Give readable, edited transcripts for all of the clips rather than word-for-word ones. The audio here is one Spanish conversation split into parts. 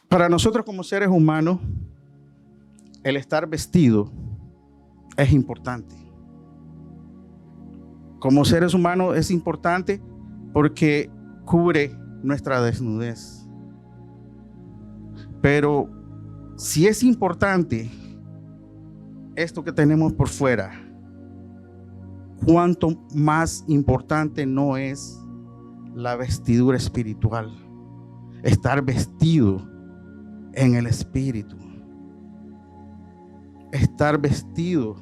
Para nosotros como seres humanos, el estar vestido es importante. Como seres humanos es importante porque cubre nuestra desnudez. Pero si es importante esto que tenemos por fuera, ¿cuánto más importante no es la vestidura espiritual? Estar vestido en el Espíritu. Estar vestido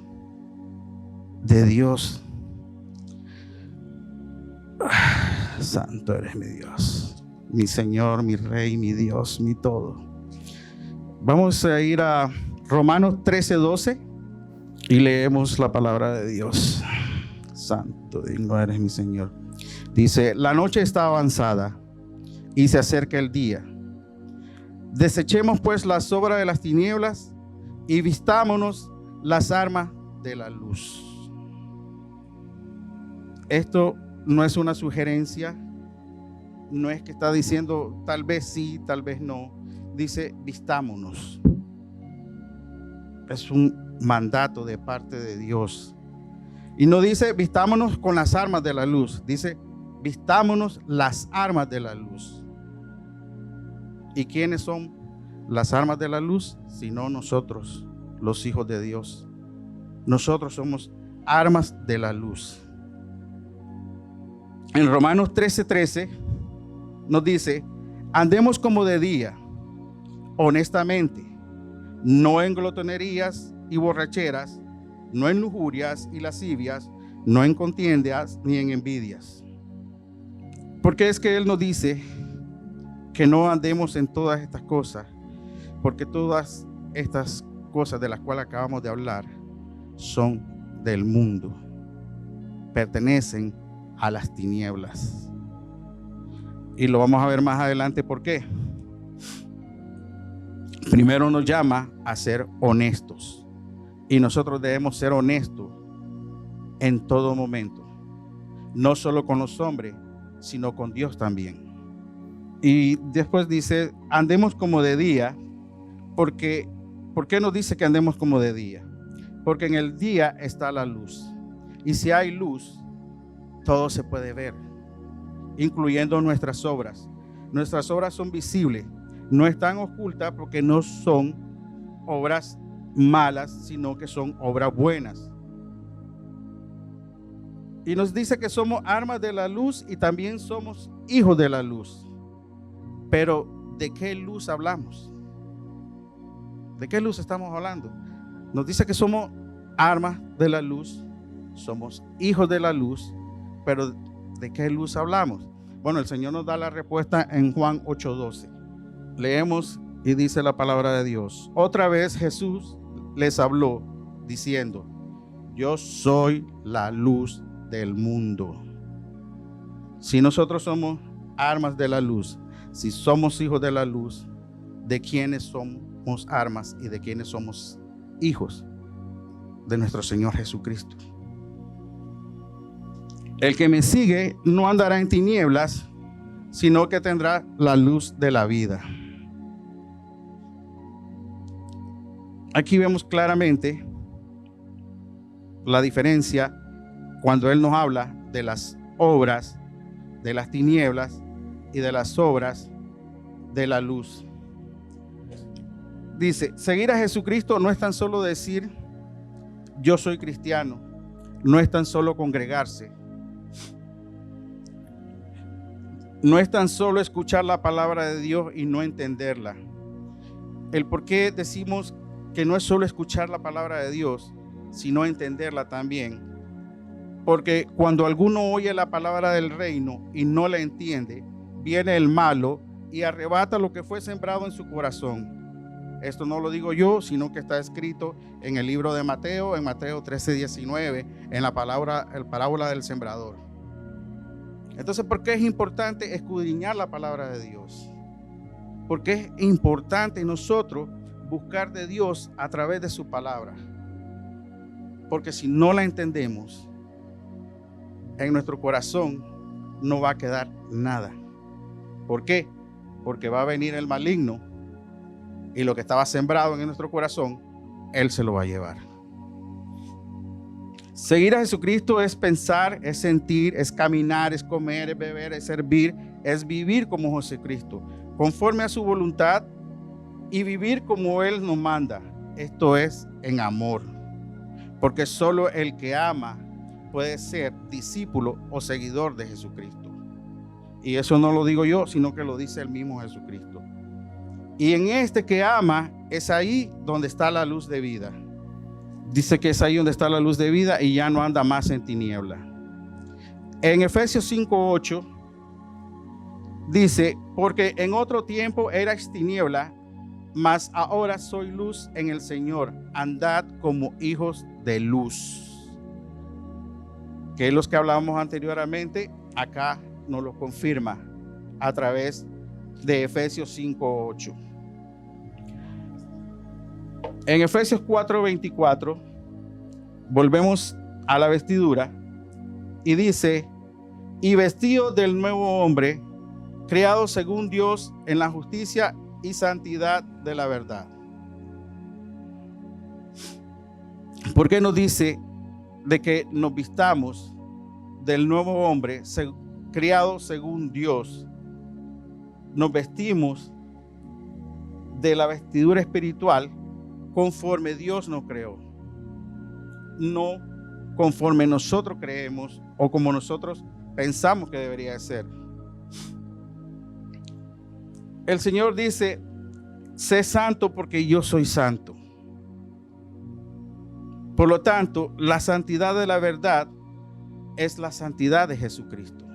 de Dios. Santo eres mi Dios, mi Señor, mi Rey, mi Dios, mi todo. Vamos a ir a Romanos 13:12 y leemos la palabra de Dios. Santo, digno eres mi Señor. Dice: la noche está avanzada y se acerca el día. Desechemos pues las obras de las tinieblas y vistámonos las armas de la luz. Esto no es una sugerencia, no es que está diciendo tal vez sí, tal vez no. Dice vistámonos. Es un mandato de parte de Dios. Y no dice vistámonos con las armas de la luz, dice vistámonos las armas de la luz. ¿Y quiénes son las armas de la luz? Sino nosotros, los hijos de Dios. Nosotros somos armas de la luz. En Romanos 13:13 nos dice: andemos como de día, honestamente, no en glotonerías y borracheras, no en lujurias y lascivias, no en contiendas ni en envidias. Porque es que Él nos dice que no andemos en todas estas cosas, porque todas estas cosas de las cuales acabamos de hablar son del mundo, pertenecen a las tinieblas. Y lo vamos a ver más adelante por qué. Primero nos llama a ser honestos, y nosotros debemos ser honestos en todo momento, no solo con los hombres, sino con Dios también. Y después dice: andemos como de día. ¿Por qué nos dice que andemos como de día? Porque en el día está la luz, y si hay luz, todo se puede ver, incluyendo nuestras obras. Nuestras obras son visibles, no están ocultas, porque no son obras malas, sino que son obras buenas. Y nos dice que somos armas de la luz y también somos hijos de la luz. Pero ¿de qué luz hablamos? ¿De qué luz estamos hablando? Nos dice que somos armas de la luz, somos hijos de la luz, pero ¿de qué luz hablamos? Bueno, el Señor nos da la respuesta en Juan 8:12. Leemos y dice la palabra de Dios: otra vez Jesús les habló diciendo: yo soy la luz del mundo. Si nosotros somos armas de la luz, si somos hijos de la luz, ¿de quiénes somos armas y de quiénes somos hijos? De nuestro Señor Jesucristo. El que me sigue no andará en tinieblas, sino que tendrá la luz de la vida. Aquí vemos claramente la diferencia cuando Él nos habla de las obras de las tinieblas y de las obras de la luz. Dice: seguir a Jesucristo no es tan solo decir yo soy cristiano, no es tan solo congregarse, no es tan solo escuchar la palabra de Dios y no entenderla. El por qué decimos que no es solo escuchar la palabra de Dios, sino entenderla también. Porque cuando alguno oye la palabra del reino y no la entiende, viene el malo y arrebata lo que fue sembrado en su corazón. Esto no lo digo yo, sino que está escrito en el libro de Mateo, en Mateo 13:19, en la parábola del sembrador. Entonces, ¿por qué es importante escudriñar la palabra de Dios? Porque es importante nosotros buscar de Dios a través de su palabra. Porque si no la entendemos, en nuestro corazón no va a quedar nada. ¿Por qué? Porque va a venir el maligno Y lo que estaba sembrado en nuestro corazón, Él se lo va a llevar. Seguir a Jesucristo es pensar, es sentir, es caminar, es comer, es beber, es servir, es vivir como Jesucristo, conforme a su voluntad y vivir como Él nos manda. Esto es en amor, porque solo el que ama puede ser discípulo o seguidor de Jesucristo. Y eso no lo digo yo, sino que lo dice el mismo Jesucristo. Y en este que ama, es ahí donde está la luz de vida. Dice que es ahí donde está la luz de vida y ya no anda más en tiniebla. En Efesios 5:8 dice, porque en otro tiempo erais tiniebla, mas ahora soy luz en el Señor. Andad como hijos de luz. Que es los que hablábamos anteriormente, acá nos lo confirma a través de Efesios 5:8. En Efesios 4:24 volvemos a la vestidura y dice, y vestido del nuevo hombre, creado según Dios en la justicia y santidad de la verdad. ¿Por qué nos dice de que nos vistamos del nuevo hombre criado según Dios? Nos vestimos de la vestidura espiritual conforme Dios nos creó, no conforme nosotros creemos o como nosotros pensamos que debería ser. El Señor dice, sé santo porque yo soy santo. Por lo tanto, la santidad de la verdad es la santidad de Jesucristo.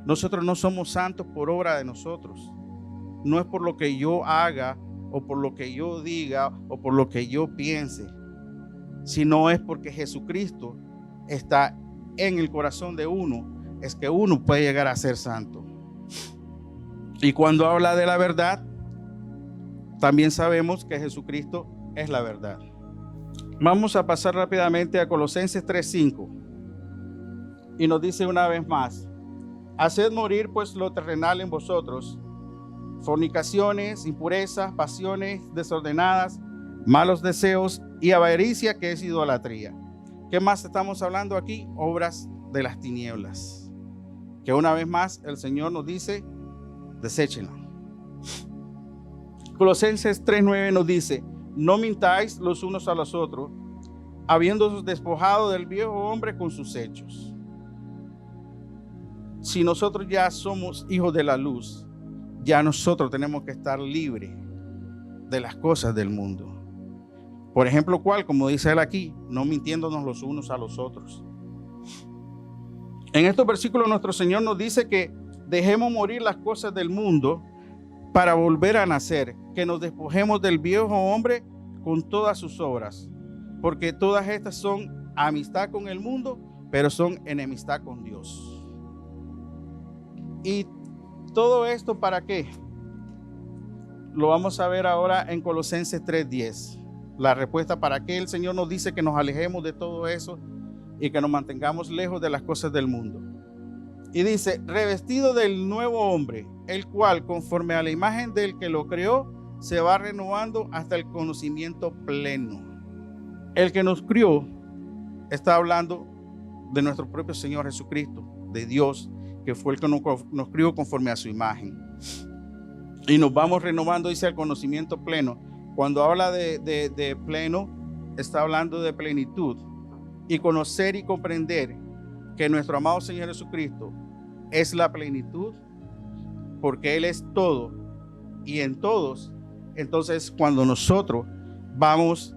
Nosotros no somos santos por obra de nosotros. No es por lo que yo haga o por lo que yo diga o por lo que yo piense, sino es porque Jesucristo está en el corazón de uno, es que uno puede llegar a ser santo. Y cuando habla de la verdad, también sabemos que Jesucristo es la verdad. Vamos a pasar rápidamente a Colosenses 3:5 y nos dice una vez más, haced morir pues lo terrenal en vosotros, fornicaciones, impurezas, pasiones desordenadas, malos deseos y avaricia, que es idolatría. ¿Qué más estamos hablando aquí? Obras de las tinieblas, que una vez más el Señor nos dice, deséchenla. Colosenses 3:9 nos dice, no mintáis los unos a los otros, habiéndoos despojado del viejo hombre con sus hechos. Si nosotros ya somos hijos de la luz, ya nosotros tenemos que estar libres de las cosas del mundo. Por ejemplo, ¿cuál? Como dice él aquí, no mintiéndonos los unos a los otros. En estos versículos nuestro Señor nos dice que dejemos morir las cosas del mundo para volver a nacer, que nos despojemos del viejo hombre con todas sus obras, porque todas estas son amistad con el mundo, pero son enemistad con Dios. ¿Y todo esto para qué? Lo vamos a ver ahora en Colosenses 3:10. La respuesta para qué el Señor nos dice que nos alejemos de todo eso y que nos mantengamos lejos de las cosas del mundo. Y dice, revestido del nuevo hombre, el cual conforme a la imagen del que lo creó, se va renovando hasta el conocimiento pleno. El que nos crió está hablando de nuestro propio Señor Jesucristo, de Dios, que fue el que nos crió conforme a su imagen. Y nos vamos renovando, dice, al conocimiento pleno. Cuando habla de pleno, está hablando de plenitud. Y conocer y comprender que nuestro amado Señor Jesucristo es la plenitud, porque Él es todo y en todos. Entonces, cuando nosotros vamos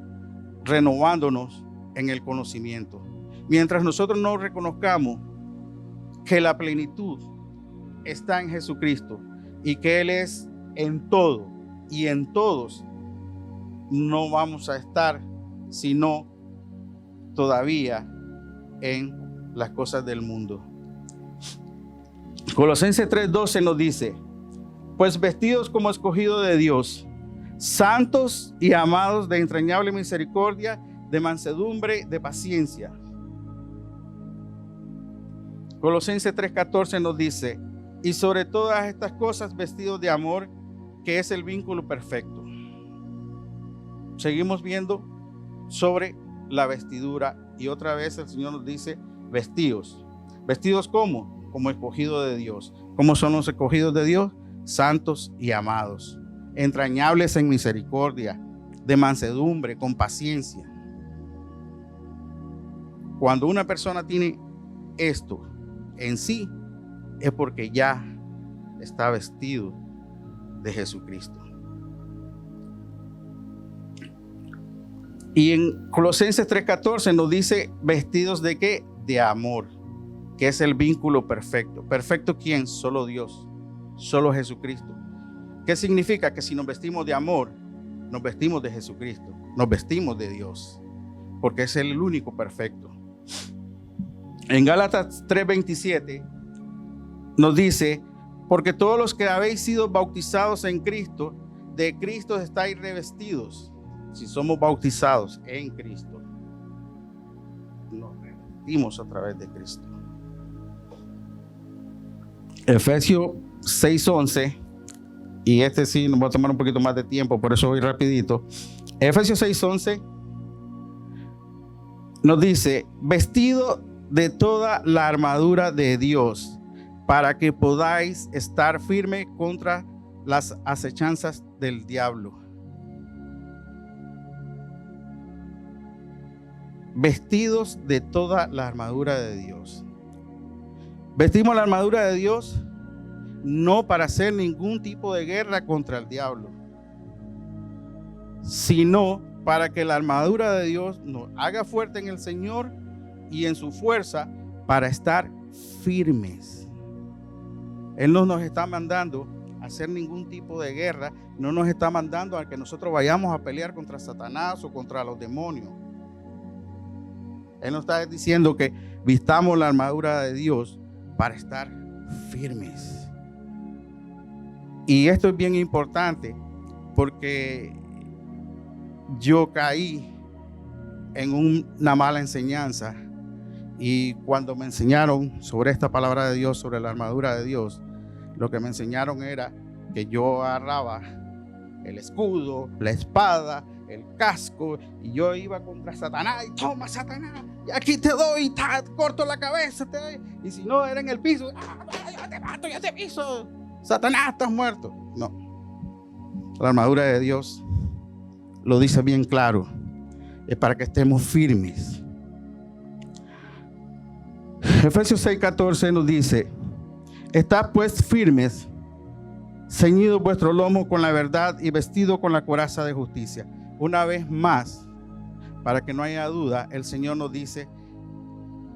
renovándonos en el conocimiento, mientras nosotros no reconozcamos que la plenitud está en Jesucristo y que Él es en todo y en todos, no vamos a estar sino todavía en las cosas del mundo. Colosenses 3:12 nos dice, pues vestidos como escogidos de Dios, santos y amados de entrañable misericordia, de mansedumbre, de paciencia. Colosenses 3:14 nos dice, y sobre todas estas cosas vestidos de amor, que es el vínculo perfecto. seguimos viendo sobre la vestidura y otra vez el Señor nos dice vestidos. ¿Vestidos cómo? Como escogidos de Dios. ¿Cómo son los escogidos de Dios? Santos y amados, entrañables en misericordia, de mansedumbre, con paciencia. Cuando una persona tiene esto en sí, es porque ya está vestido de Jesucristo. Y en Colosenses 3:14 nos dice vestidos de ¿qué? De amor, que es el vínculo perfecto. ¿Perfecto quién? Solo Dios, solo Jesucristo. ¿Qué significa? Que si nos vestimos de amor, nos vestimos de Jesucristo, nos vestimos de Dios, porque es el único perfecto. En Gálatas 3:27 nos dice, porque todos los que habéis sido bautizados en Cristo, de Cristo estáis revestidos. Si somos bautizados en Cristo, nos revestimos a través de Cristo. Efesios 6:11, y este sí nos va a tomar un poquito más de tiempo, por eso voy rapidito. Efesios 6:11 nos dice, vestido de toda la armadura de Dios, para que podáis estar firme contra las acechanzas del diablo. Vestidos de toda la armadura de Dios. Vestimos la armadura de Dios no para hacer ningún tipo de guerra contra el diablo, sino para que la armadura de Dios nos haga fuerte en el Señor y en su fuerza para estar firmes. Él no nos está mandando a hacer ningún tipo de guerra, no nos está mandando a que nosotros vayamos a pelear contra Satanás o contra los demonios. Él nos está diciendo que vistamos la armadura de Dios para estar firmes. Y esto es bien importante porque yo caí en una mala enseñanza, y cuando me enseñaron sobre esta palabra de Dios, sobre la armadura de Dios, lo que me enseñaron era que yo agarraba el escudo, la espada, el casco, y yo iba contra Satanás, y toma Satanás, y aquí te doy, corto la cabeza, te doy. Y si no era en el piso, ya te mato, ya te piso, Satanás, estás muerto. No, la armadura de Dios lo dice bien claro, es para que estemos firmes. Efesios 6:14 nos dice, estad pues firmes, ceñido vuestro lomo con la verdad y vestido con la coraza de justicia. Una vez más, para que no haya duda, el Señor nos dice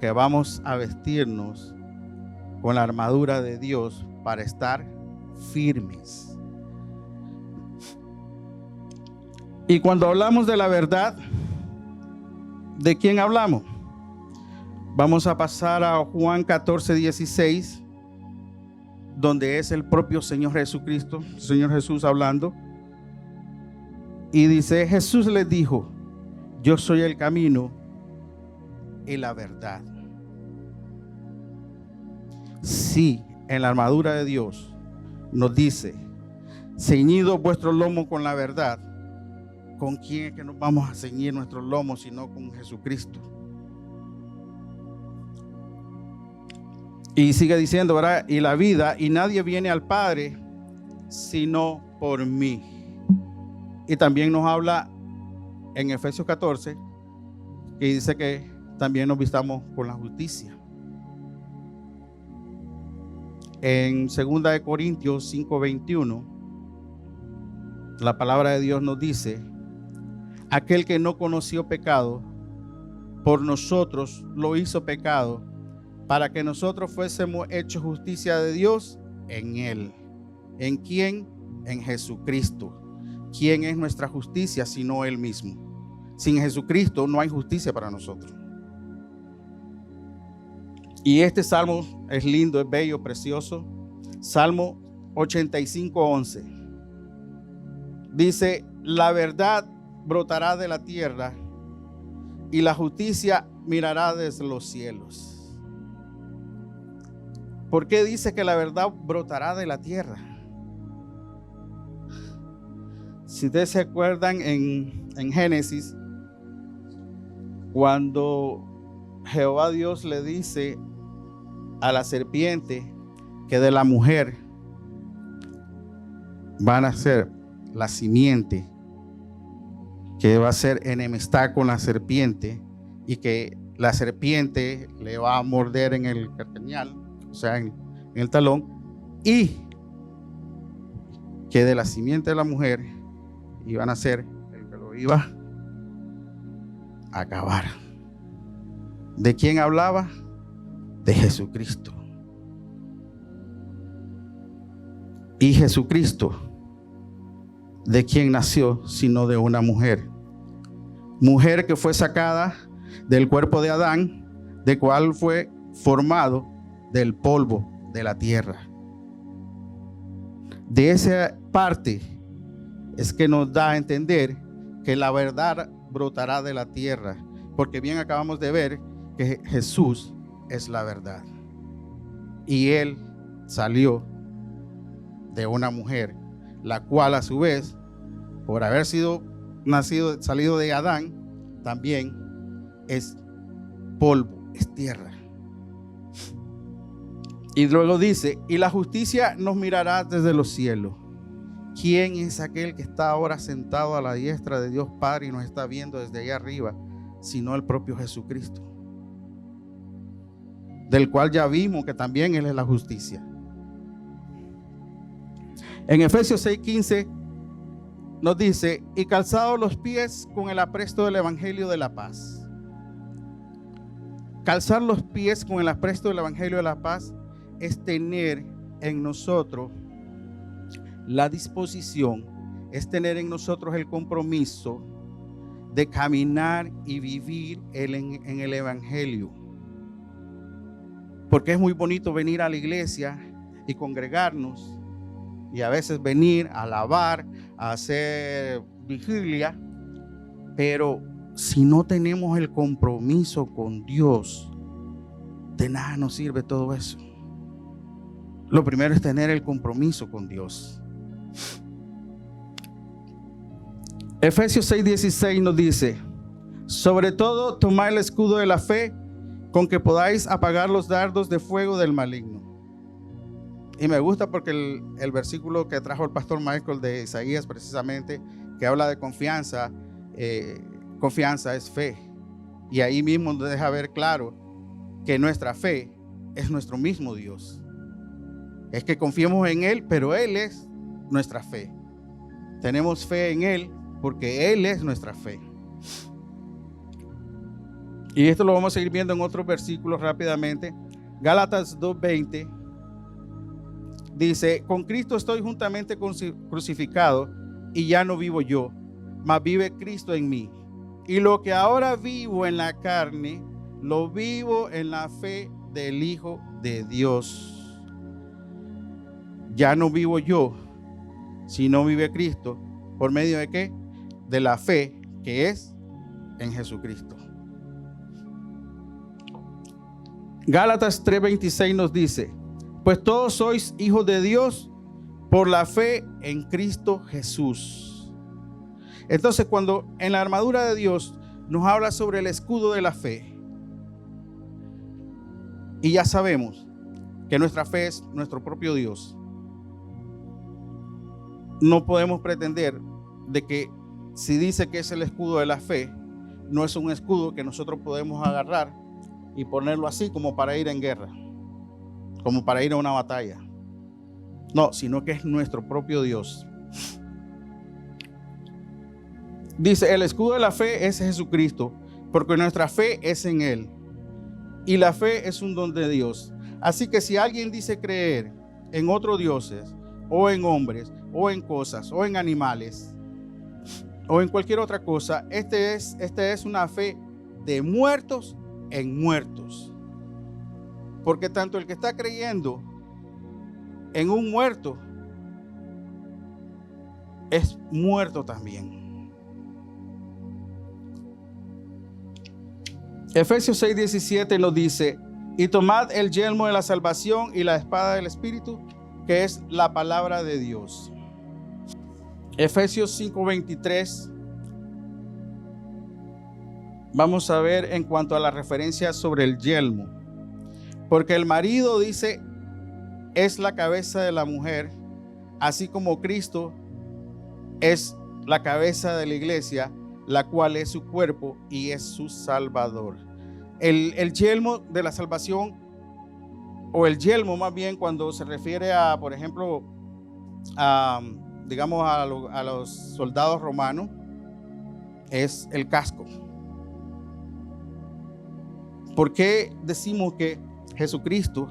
que vamos a vestirnos con la armadura de Dios para estar firmes. Y cuando hablamos de la verdad, ¿de quién hablamos? Vamos a pasar a Juan 14:16, donde es el propio Señor Jesucristo, Señor Jesús hablando. Y dice, Jesús les dijo, yo soy el camino y la verdad. Sí, en la armadura de Dios nos dice, ceñido vuestro lomo con la verdad. ¿Con quién es que nos vamos a ceñir nuestros lomos sino con Jesucristo? Y sigue diciendo, ¿verdad? Y la vida, y nadie viene al Padre sino por mí. Y también nos habla en Efesios 14, que dice que también nos vistamos con la justicia. En 2 Corintios 5:21, la palabra de Dios nos dice, aquel que no conoció pecado, por nosotros lo hizo pecado, para que nosotros fuésemos hechos justicia de Dios en Él. ¿En quién? En Jesucristo. ¿Quién es nuestra justicia sino Él mismo? Sin Jesucristo no hay justicia para nosotros. Y este salmo es lindo, es bello, precioso. Salmo 85:11. Dice, la verdad brotará de la tierra y la justicia mirará desde los cielos. ¿Por qué dice que la verdad brotará de la tierra? Si ustedes se acuerdan en Génesis, cuando Jehová Dios le dice a la serpiente que de la mujer van a ser la simiente que va a ser enemistad con la serpiente y que la serpiente le va a morder en el carcañal, o sea, en el talón, y que de la simiente de la mujer iban a ser el que lo iba a acabar. ¿De quién hablaba? De Jesucristo. Y Jesucristo, ¿de quién nació? Sino de una mujer. Mujer que fue sacada del cuerpo de Adán, de cual fue formado del polvo de la tierra. De esa parte es que nos da a entender que la verdad brotará de la tierra, porque bien acabamos de ver que Jesús es la verdad. Y Él salió de una mujer, la cual a su vez, por haber salido de Adán, también es polvo, es tierra. Y luego dice, y la justicia nos mirará desde los cielos. ¿Quién es aquel que está ahora sentado a la diestra de Dios Padre y nos está viendo desde allá arriba? Sino el propio Jesucristo, del cual ya vimos que también Él es la justicia. En Efesios 6:15 nos dice, y calzados los pies con el apresto del evangelio de la paz. Calzar los pies con el apresto del evangelio de la paz es tener en nosotros la disposición, es tener en nosotros el compromiso de caminar y vivir en el evangelio. Porque es muy bonito venir a la iglesia y congregarnos, y a veces venir a alabar, a hacer vigilia, pero si no tenemos el compromiso con Dios, de nada nos sirve todo eso. Lo primero es tener el compromiso con Dios. Efesios 6:16 nos dice, sobre todo tomad el escudo de la fe, con que podáis apagar los dardos de fuego del maligno. Y me gusta porque el versículo que trajo el pastor Michael de Isaías, precisamente, que habla de confianza, confianza es fe. Y ahí mismo nos deja ver claro que nuestra fe es nuestro mismo Dios. Es que confiemos en Él, pero Él es nuestra fe. Tenemos fe en Él porque Él es nuestra fe. Y esto lo vamos a seguir viendo en otros versículos rápidamente. Gálatas 2:20 dice, con Cristo estoy juntamente crucificado y ya no vivo yo, mas vive Cristo en mí. Y lo que ahora vivo en la carne, lo vivo en la fe del Hijo de Dios. Ya no vivo yo, sino vive Cristo. ¿Por medio de qué? De la fe que es en Jesucristo. Gálatas 3:26 nos dice, pues todos sois hijos de Dios por la fe en Cristo Jesús. Entonces, cuando en la armadura de Dios nos habla sobre el escudo de la fe, y ya sabemos que nuestra fe es nuestro propio Dios, no podemos pretender de que si dice que es el escudo de la fe, no es un escudo que nosotros podemos agarrar y ponerlo así como para ir en guerra, como para ir a una batalla. No, sino que es nuestro propio Dios. Dice, el escudo de la fe es Jesucristo, porque nuestra fe es en Él. Y la fe es un don de Dios. Así que si alguien dice creer en otros dioses, o en hombres, o en cosas, o en animales, o en cualquier otra cosa, este es una fe de muertos en muertos. Porque tanto el que está creyendo en un muerto es muerto también. Efesios 6:17 nos dice, y tomad el yelmo de la salvación y la espada del Espíritu, que es la palabra de Dios. Efesios 5:23. Vamos a ver en cuanto a la referencia sobre el yelmo. Porque el marido, dice, es la cabeza de la mujer, así como Cristo es la cabeza de la iglesia, la cual es su cuerpo y es su salvador. El yelmo de la salvación, o el yelmo más bien, cuando se refiere a, por ejemplo, digamos a los soldados romanos, es el casco. ¿Por qué decimos que Jesucristo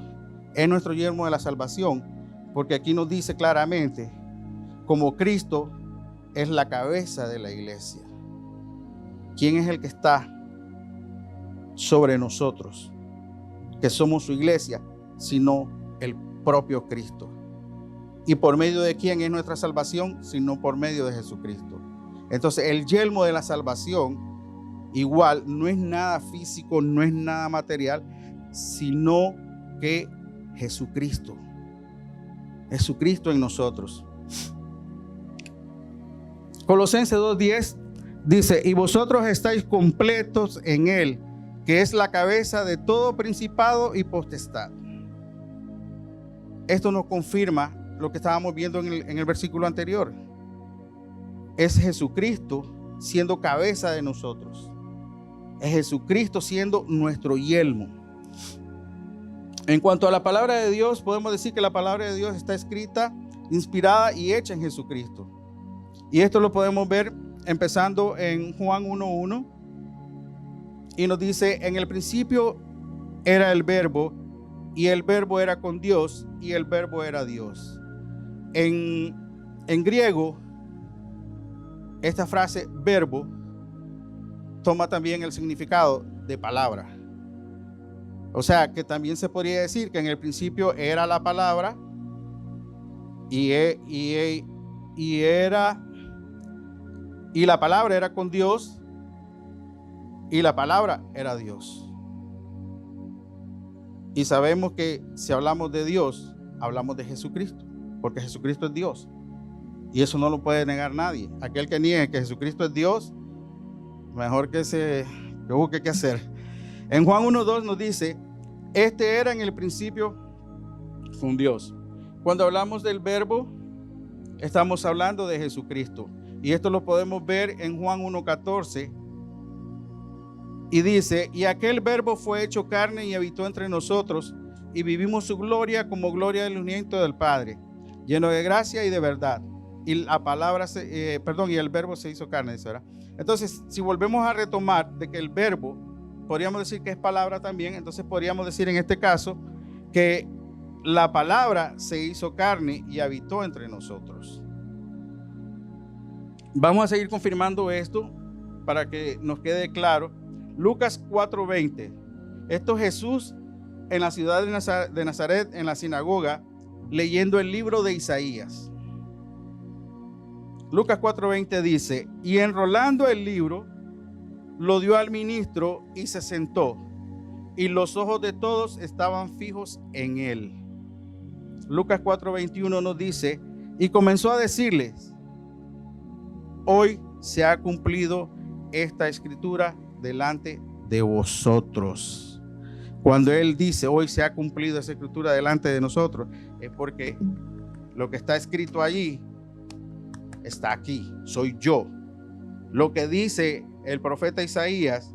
es nuestro yelmo de la salvación? Porque aquí nos dice claramente, como Cristo es la cabeza de la iglesia. ¿Quién es el que está sobre nosotros, que somos su iglesia, sino el propio Cristo? ¿Y por medio de quién es nuestra salvación? Sino por medio de Jesucristo. Entonces el yelmo de la salvación igual no es nada físico, no es nada material, sino que Jesucristo en nosotros. Colosenses 2:10 dice: y vosotros estáis completos en él, que es la cabeza de todo principado y potestad. Esto nos confirma lo que estábamos viendo en el versículo anterior. Es Jesucristo siendo cabeza de nosotros. Es Jesucristo siendo nuestro yelmo. En cuanto a la palabra de Dios, podemos decir que la palabra de Dios está escrita, inspirada y hecha en Jesucristo. Y esto lo podemos ver empezando en Juan 1:1. Y nos dice: en el principio era el verbo, y el verbo era con Dios, y el verbo era Dios. En griego, esta frase verbo toma también el significado de palabra. O sea, que también se podría decir que en el principio era la palabra y la palabra era con Dios y la palabra era Dios. Y sabemos que si hablamos de Dios, hablamos de Jesucristo, porque Jesucristo es Dios. Y eso no lo puede negar nadie. Aquel que niegue que Jesucristo es Dios, mejor que busque qué hacer. En Juan 1:2 nos dice: este era en el principio con Dios. Cuando hablamos del verbo, estamos hablando de Jesucristo. Y esto lo podemos ver en Juan 1:14. Y dice: y aquel verbo fue hecho carne y habitó entre nosotros, y vivimos su gloria como gloria del unigénito del Padre, lleno de gracia y de verdad. Y la palabra, y el verbo se hizo carne, ¿verdad? Entonces, si volvemos a retomar de que el verbo, podríamos decir que es palabra también, entonces podríamos decir en este caso que la palabra se hizo carne y habitó entre nosotros. Vamos a seguir confirmando esto para que nos quede claro. Lucas 4:20. Esto Jesús en la ciudad de Nazaret, en la sinagoga, leyendo el libro de Isaías. Lucas 4:20 dice: y enrolando el libro, lo dio al ministro y se sentó, y los ojos de todos estaban fijos en él. Lucas 4:21 nos dice: y comenzó a decirles: hoy se ha cumplido esta escritura delante de vosotros. Cuando él dice hoy se ha cumplido esa escritura delante de nosotros, es porque lo que está escrito allí está aquí, soy yo. Lo que dice el profeta Isaías,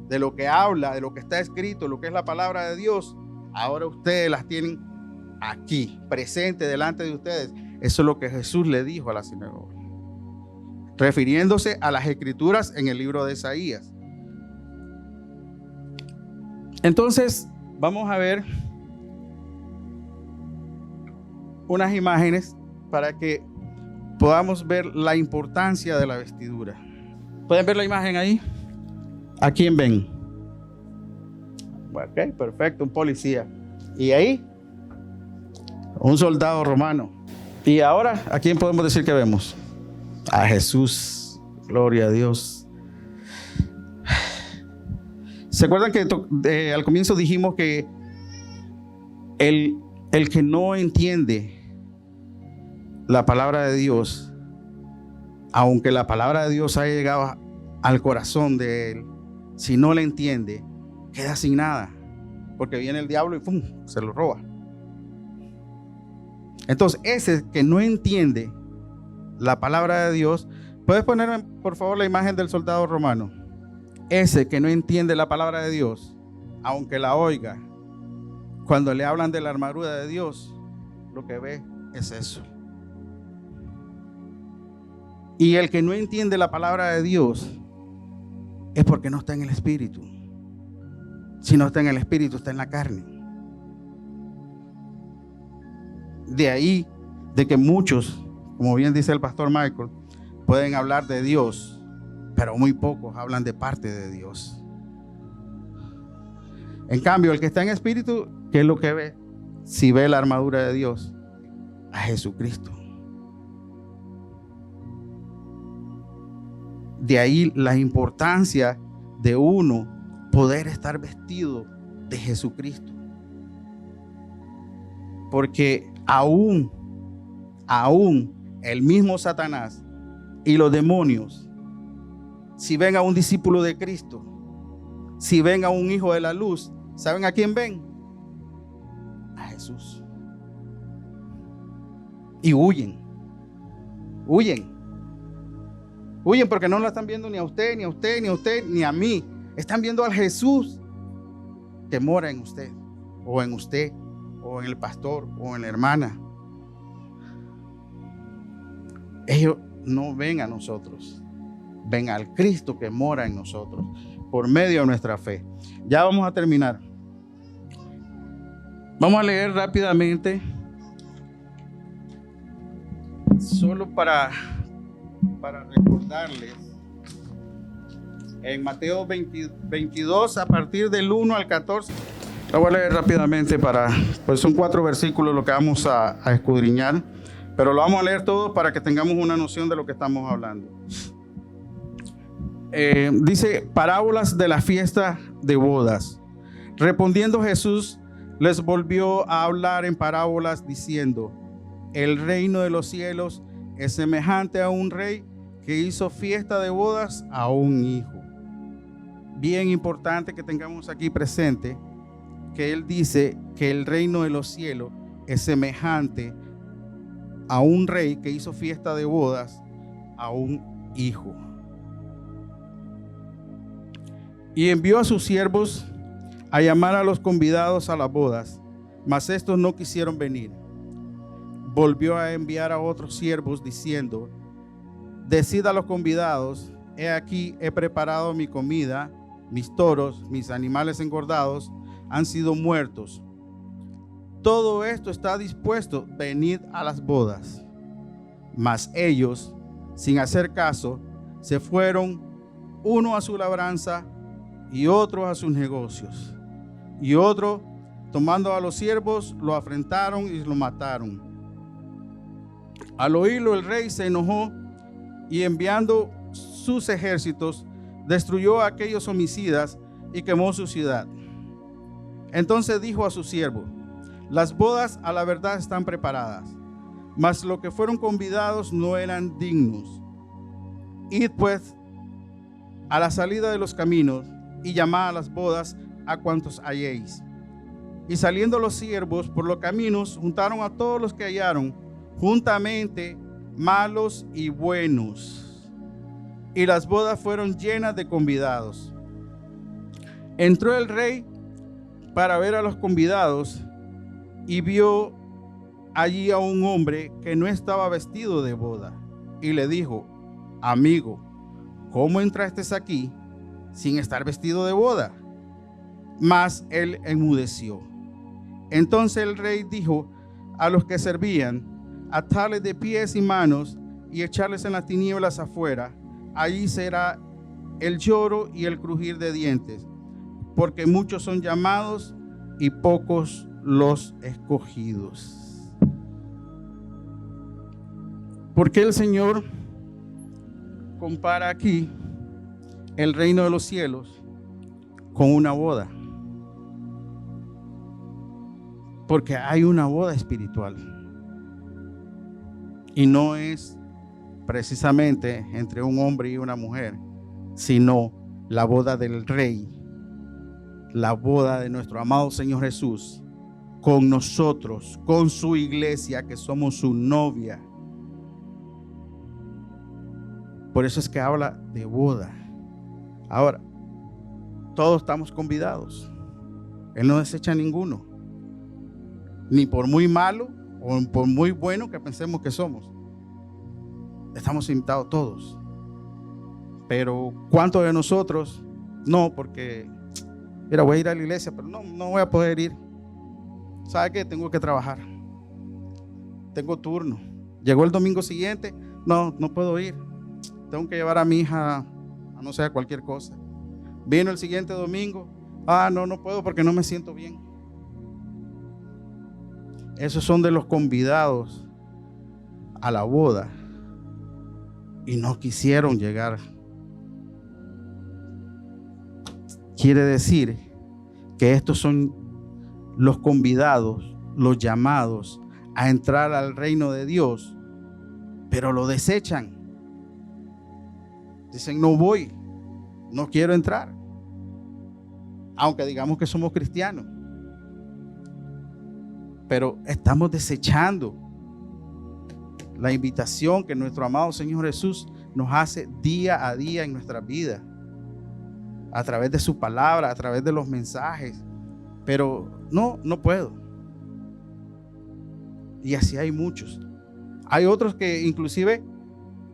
de lo que habla, de lo que está escrito, lo que es la palabra de Dios, ahora ustedes las tienen aquí, presente delante de ustedes. Eso es lo que Jesús le dijo a la sinagoga, refiriéndose a las escrituras en el libro de Isaías. Entonces, vamos a ver unas imágenes para que podamos ver la importancia de la vestidura. ¿Pueden ver la imagen ahí? ¿A quién ven? Ok, perfecto, un policía. ¿Y ahí? Un soldado romano. Y ahora, ¿a quién podemos decir que vemos? A Jesús. Gloria a Dios. ¿Se acuerdan que al comienzo dijimos que el que no entiende la palabra de Dios aunque la palabra de Dios haya llegado al corazón de él, si no la entiende, queda sin nada, porque viene el diablo y ¡pum!, se lo roba. Entonces, ese que no entiende la palabra de Dios, ¿puedes ponerme por favor la imagen del soldado romano? Ese que no entiende la palabra de Dios, aunque la oiga, cuando le hablan de la armadura de Dios, lo que ve es eso. Y el que no entiende la palabra de Dios es porque no está en el Espíritu. Si no está en el Espíritu, está en la carne. De ahí de que muchos, como bien dice el pastor Michael, pueden hablar de Dios, pero muy pocos hablan de parte de Dios. En cambio, el que está en espíritu, ¿qué es lo que ve? Si ve la armadura de Dios, a Jesucristo. De ahí la importancia de uno poder estar vestido de Jesucristo. Porque aún el mismo Satanás y los demonios, si ven a un discípulo de Cristo, si ven a un hijo de la luz, ¿saben a quién ven? A Jesús. Y huyen porque no lo están viendo ni a usted, ni a usted, ni a usted, ni a mí. Están viendo al Jesús que mora en usted, o en el pastor, o en la hermana. Ellos no ven a nosotros, ven al Cristo que mora en nosotros por medio de nuestra fe. Ya vamos a terminar. Vamos a leer rápidamente, solo para recordarles, en Mateo 22 a partir del 1 al 14. Lo voy a leer rápidamente pues son 4 versículos lo que vamos a escudriñar, pero lo vamos a leer todo para que tengamos una noción de lo que estamos hablando. Dice: parábolas de la fiesta de bodas. Respondiendo Jesús, les volvió a hablar en parábolas diciendo: el reino de los cielos es semejante a un rey que hizo fiesta de bodas a un hijo. Bien importante que tengamos aquí presente que él dice que el reino de los cielos es semejante a un rey que hizo fiesta de bodas a un hijo. Y envió a sus siervos a llamar a los convidados a las bodas, mas estos no quisieron venir. Volvió a enviar a otros siervos diciendo: decid a los convidados, he aquí he preparado mi comida, mis toros, mis animales engordados han sido muertos. Todo esto está dispuesto, venid a las bodas. Mas ellos, sin hacer caso, se fueron, uno a su labranza y otro a sus negocios. Y otro, tomando a los siervos, lo afrentaron y lo mataron. Al oírlo, el rey se enojó y enviando sus ejércitos, destruyó a aquellos homicidas y quemó su ciudad. Entonces dijo a sus siervos: las bodas a la verdad están preparadas, mas los que fueron convidados no eran dignos. Id pues a la salida de los caminos y llamad a las bodas a cuantos halléis. Y saliendo los siervos por los caminos, juntaron a todos los que hallaron, juntamente malos y buenos. Y las bodas fueron llenas de convidados. Entró el rey para ver a los convidados y vio allí a un hombre que no estaba vestido de boda. Y le dijo: amigo, ¿cómo entraste aquí sin estar vestido de boda? Mas él enmudeció. Entonces el rey dijo a los que servían: atarles de pies y manos y echarles en las tinieblas afuera. Allí será el lloro y el crujir de dientes, porque muchos son llamados y pocos los escogidos. Porque el Señor compara aquí el reino de los cielos con una boda. Porque hay una boda espiritual. Y no es precisamente entre un hombre y una mujer, sino la boda del Rey, la boda de nuestro amado Señor Jesús con nosotros, con su iglesia, que somos su novia. Por eso es que habla de boda. Ahora, todos estamos convidados. Él no desecha a ninguno, ni por muy malo o por muy bueno que pensemos que somos. Estamos invitados todos. Pero ¿cuántos de nosotros no? Porque mira, voy a ir a la iglesia, pero no voy a poder ir. ¿Sabe qué? Tengo que trabajar. Tengo turno. Llegó el domingo siguiente. No puedo ir. Tengo que llevar a mi hija a no sé, a cualquier cosa. Vino el siguiente domingo. No puedo porque no me siento bien. Esos son de los convidados a la boda y no quisieron llegar. Quiere decir que estos son los convidados, los llamados a entrar al reino de Dios, pero lo desechan. Dicen, no voy, no quiero entrar. Aunque digamos que somos cristianos, pero estamos desechando la invitación que nuestro amado Señor Jesús nos hace día a día en nuestra vida, a través de su palabra, a través de los mensajes. Pero no puedo. Y así hay muchos. Hay otros que inclusive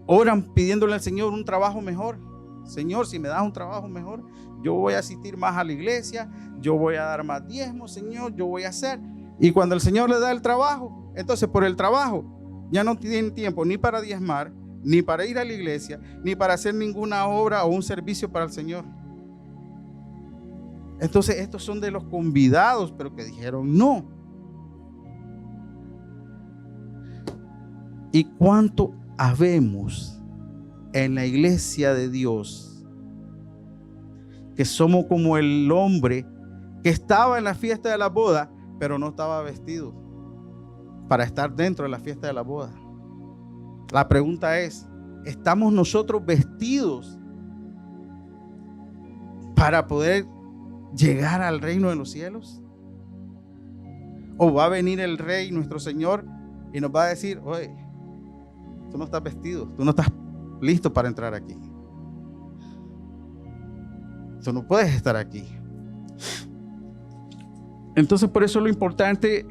oran pidiéndole al Señor un trabajo mejor. Señor, si me das un trabajo mejor, yo voy a asistir más a la iglesia, yo voy a dar más diezmos, Señor, yo voy a hacer. Y cuando el Señor le da el trabajo, entonces por el trabajo ya no tienen tiempo ni para diezmar, ni para ir a la iglesia, ni para hacer ninguna obra o un servicio para el Señor. Entonces estos son de los convidados, pero que dijeron no. ¿Y cuánto habemos en la iglesia de Dios que somos como el hombre que estaba en la fiesta de la boda, pero no estaba vestido para estar dentro de la fiesta de la boda? La pregunta es, ¿estamos nosotros vestidos para poder llegar al reino de los cielos? ¿O va a venir el Rey, nuestro Señor, y nos va a decir, oye, tú no estás vestido, tú no estás listo para entrar aquí, tú no puedes estar aquí? Entonces, por eso lo importante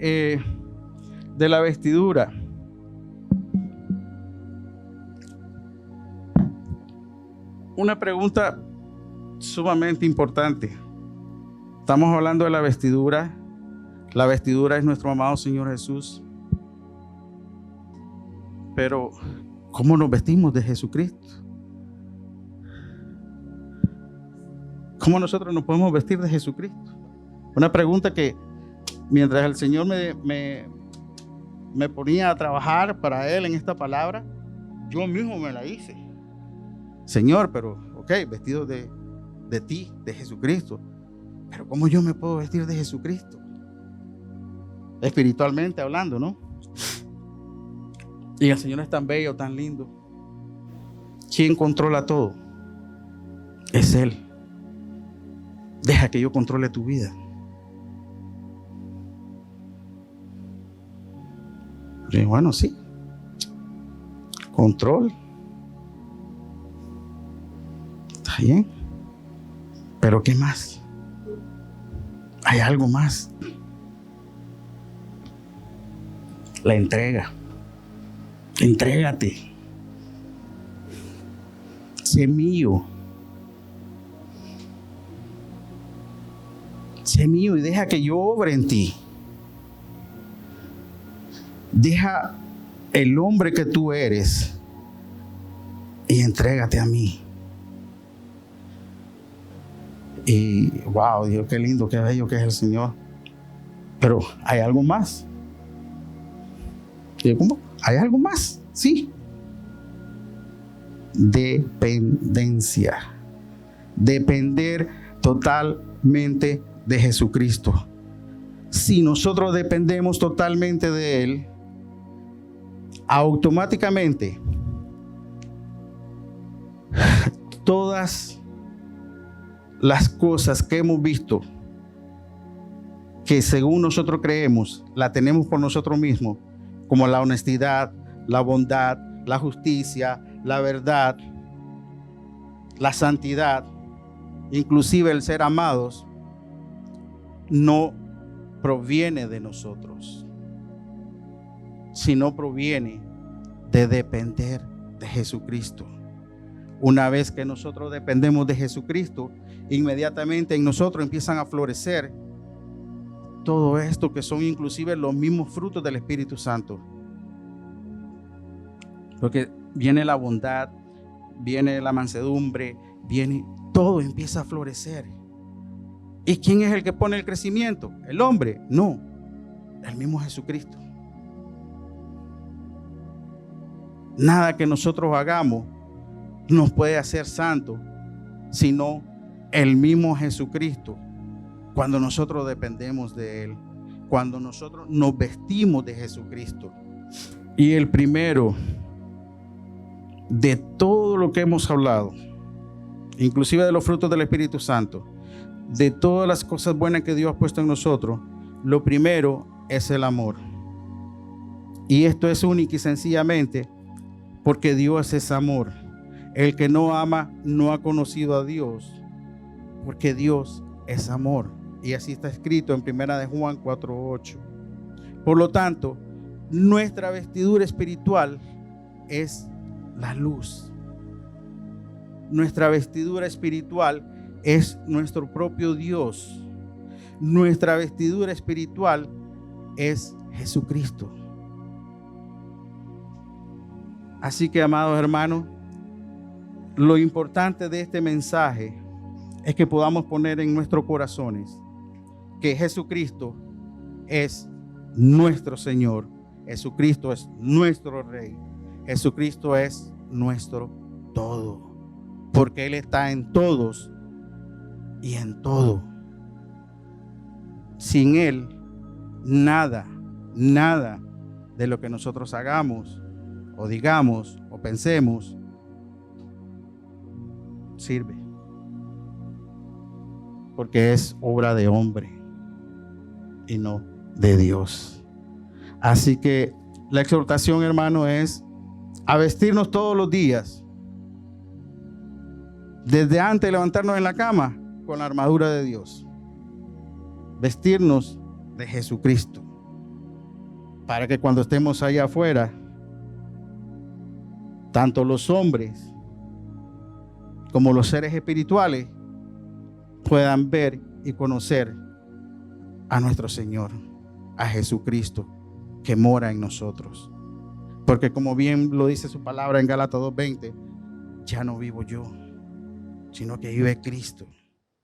de la vestidura. Una pregunta sumamente importante. Estamos hablando de la vestidura. La vestidura es nuestro amado Señor Jesús. Pero, ¿cómo nos vestimos de Jesucristo? ¿Cómo nosotros nos podemos vestir de Jesucristo? Una pregunta que mientras el Señor me ponía a trabajar para Él en esta palabra, yo mismo me la hice. Señor, pero vestido de ti, de Jesucristo. Pero ¿cómo yo me puedo vestir de Jesucristo? Espiritualmente hablando, ¿no? Y el Señor es tan bello, tan lindo. ¿Quién controla todo? Es Él. Deja que yo controle tu vida. Y bueno, sí. Control. Está bien. Pero ¿qué más? Hay algo más. La entrega. Entrégate. Sé mío. Sé mío y deja que yo obre en ti. Deja el hombre que tú eres y entrégate a mí. Y wow, Dios, qué lindo, qué bello que es el Señor. Pero hay algo más. ¿Cómo? ¿Hay algo más? Sí. Dependencia. Depender totalmente de Jesucristo. Si nosotros dependemos totalmente de Él, automáticamente todas las cosas que hemos visto, que según nosotros creemos, la tenemos por nosotros mismos, como la honestidad, la bondad, la justicia, la verdad, la santidad, inclusive el ser amados, no proviene de nosotros, sino proviene de depender de Jesucristo. Una vez que nosotros dependemos de Jesucristo, inmediatamente en nosotros empiezan a florecer todo esto, que son inclusive los mismos frutos del Espíritu Santo. Porque viene la bondad, viene la mansedumbre, todo empieza a florecer. ¿Y quién es el que pone el crecimiento? ¿El hombre? No, el mismo Jesucristo. Nada que nosotros hagamos nos puede hacer santos, sino el mismo Jesucristo. Cuando nosotros dependemos de Él, cuando nosotros nos vestimos de Jesucristo. Y el primero de todo lo que hemos hablado, inclusive de los frutos del Espíritu Santo, de todas las cosas buenas que Dios ha puesto en nosotros, lo primero es el amor. Y esto es único y sencillamente porque Dios es amor. El que no ama no ha conocido a Dios, porque Dios es amor. Y así está escrito en 1 de Juan 4:8. Por lo tanto, nuestra vestidura espiritual es la luz. Nuestra vestidura espiritual es nuestro propio Dios. Nuestra vestidura espiritual es Jesucristo. Así que, amados hermanos, lo importante de este mensaje es que podamos poner en nuestros corazones que Jesucristo es nuestro Señor, Jesucristo es nuestro Rey, Jesucristo es nuestro todo, porque Él está en todos y en todo. Sin Él, nada de lo que nosotros hagamos o digamos o pensemos sirve, porque es obra de hombre y no de Dios. Así que la exhortación, hermano, es a vestirnos todos los días, desde antes de levantarnos en la cama, con la armadura de Dios, vestirnos de Jesucristo, para que cuando estemos allá afuera, tanto los hombres como los seres espirituales puedan ver y conocer a nuestro Señor, a Jesucristo, que mora en nosotros. Porque como bien lo dice su palabra en Gálatas 2:20, ya no vivo yo, sino que vive Cristo.